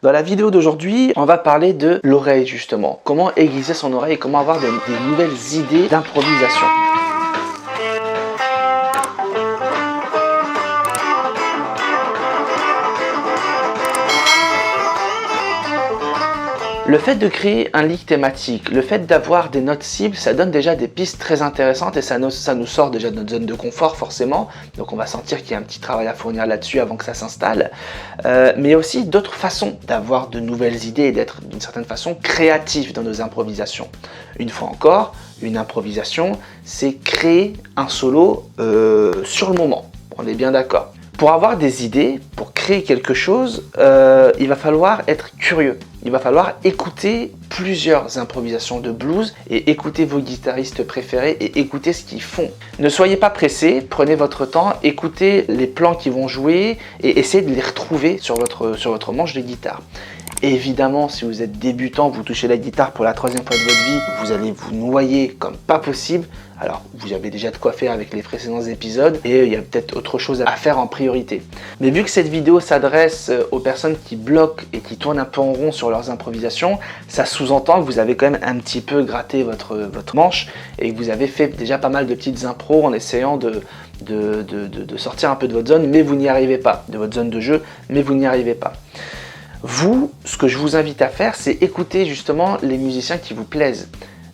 Dans la vidéo d'aujourd'hui, on va parler de l'oreille justement. Comment aiguiser son oreille et comment avoir des nouvelles idées d'improvisation. Le fait de créer un lick thématique, le fait d'avoir des notes cibles, ça donne déjà des pistes très intéressantes et ça nous sort déjà de notre zone de confort forcément. Donc on va sentir qu'il y a un petit travail à fournir là-dessus avant que ça s'installe. Mais il y a aussi d'autres façons d'avoir de nouvelles idées et d'être d'une certaine façon créatif dans nos improvisations. Une fois encore, une improvisation, c'est créer un solo sur le moment. On est bien d'accord. Pour avoir des idées, pour créer quelque chose, il va falloir être curieux. Il va falloir écouter plusieurs improvisations de blues et écouter vos guitaristes préférés et écouter ce qu'ils font. Ne soyez pas pressés, prenez votre temps, écoutez les plans qu'ils vont jouer et essayez de les retrouver sur votre manche de guitare. Évidemment, si vous êtes débutant, vous touchez la guitare pour la troisième fois de votre vie, vous allez vous noyer comme pas possible. Alors, vous avez déjà de quoi faire avec les précédents épisodes et il y a peut-être autre chose à faire en priorité. Mais vu que cette vidéo s'adresse aux personnes qui bloquent et qui tournent un peu en rond sur leurs improvisations, ça sous-entend que vous avez quand même un petit peu gratté votre manche et que vous avez fait déjà pas mal de petites impros en essayant de sortir un peu de votre zone, mais vous n'y arrivez pas, de votre zone de jeu, mais vous n'y arrivez pas. Vous, ce que je vous invite à faire, c'est écouter justement les musiciens qui vous plaisent.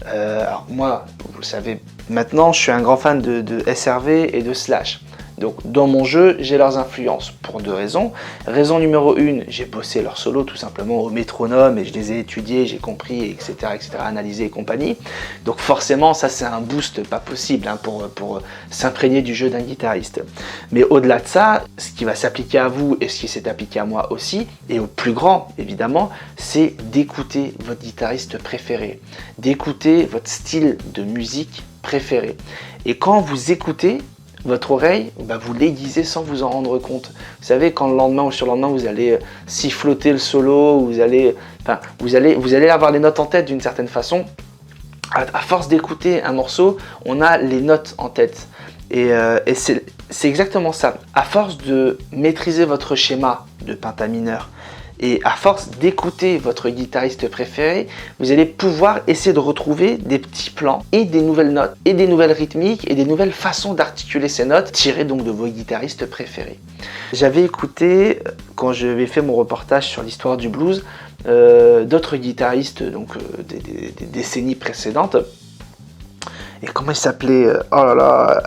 Alors moi, vous le savez maintenant, je suis un grand fan de SRV et de Slash. Donc dans mon jeu, j'ai leurs influences pour deux raisons. Raison numéro 1, j'ai bossé leur solo tout simplement au métronome et je les ai étudiés, j'ai compris, etc., analysé et compagnie. Donc forcément, ça c'est un boost pas possible hein, pour s'imprégner du jeu d'un guitariste. Mais au-delà de ça, ce qui va s'appliquer à vous et ce qui s'est appliqué à moi aussi, et au plus grand évidemment, c'est d'écouter votre guitariste préféré, d'écouter votre style de musique préféré. Et quand vous écoutez, votre oreille, vous l'aiguisez sans vous en rendre compte. Vous savez, quand le lendemain ou sur le lendemain, vous allez siffloter le solo, vous allez avoir les notes en tête d'une certaine façon. À force d'écouter un morceau, on a les notes en tête. Et c'est exactement ça. À force de maîtriser votre schéma de pentamineur, et à force d'écouter votre guitariste préféré, vous allez pouvoir essayer de retrouver des petits plans et des nouvelles notes et des nouvelles rythmiques et des nouvelles façons d'articuler ces notes tirées donc de vos guitaristes préférés. J'avais écouté, quand j'avais fait mon reportage sur l'histoire du blues, d'autres guitaristes donc des décennies précédentes. Et comment il s'appelait? Oh là là.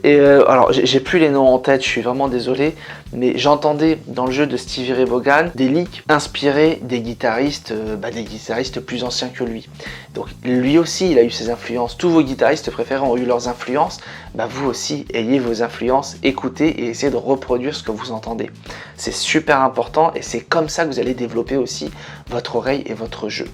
Et alors, j'ai plus les noms en tête, je suis vraiment désolé, mais j'entendais dans le jeu de Stevie Ray Vaughan des licks inspirés des guitaristes plus anciens que lui. Donc lui aussi, il a eu ses influences. Tous vos guitaristes préférés ont eu leurs influences. Vous aussi, ayez vos influences, écoutez et essayez de reproduire ce que vous entendez. C'est super important et c'est comme ça que vous allez développer aussi votre oreille et votre jeu.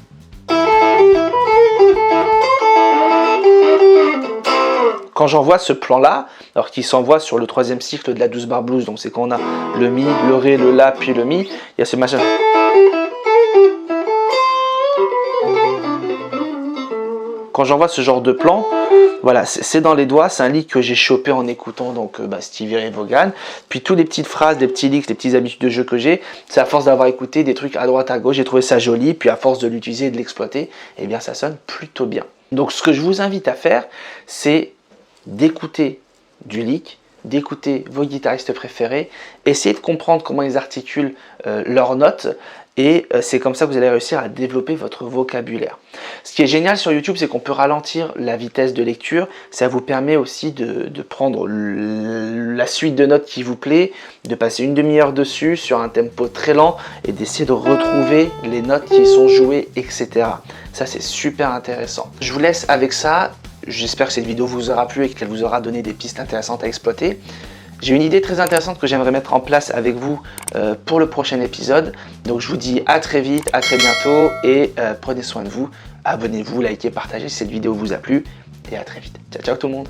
Quand j'envoie ce plan-là, alors qu'il s'envoie sur le troisième cycle de la 12 bar blues, donc c'est quand on a le mi, le ré, le la, puis le mi, il y a ce machin. Quand j'envoie ce genre de plan, voilà, c'est dans les doigts, c'est un lick que j'ai chopé en écoutant donc Stevie Ray Vaughan. Puis toutes les petites phrases, des petits licks, les petites habitudes de jeu que j'ai, c'est à force d'avoir écouté des trucs à droite à gauche, j'ai trouvé ça joli, puis à force de l'utiliser et de l'exploiter, eh bien ça sonne plutôt bien. Donc ce que je vous invite à faire, c'est d'écouter du lick, d'écouter vos guitaristes préférés, essayez de comprendre comment ils articulent leurs notes et c'est comme ça que vous allez réussir à développer votre vocabulaire. Ce qui est génial sur YouTube, c'est qu'on peut ralentir la vitesse de lecture, ça vous permet aussi de prendre la suite de notes qui vous plaît, de passer une demi-heure dessus sur un tempo très lent et d'essayer de retrouver les notes qui sont jouées, etc. Ça c'est super intéressant. Je vous laisse avec ça. J'espère que cette vidéo vous aura plu et qu'elle vous aura donné des pistes intéressantes à exploiter. J'ai une idée très intéressante que j'aimerais mettre en place avec vous pour le prochain épisode. Donc je vous dis à très vite, à très bientôt et prenez soin de vous. Abonnez-vous, likez, partagez si cette vidéo vous a plu et à très vite. Ciao ciao tout le monde.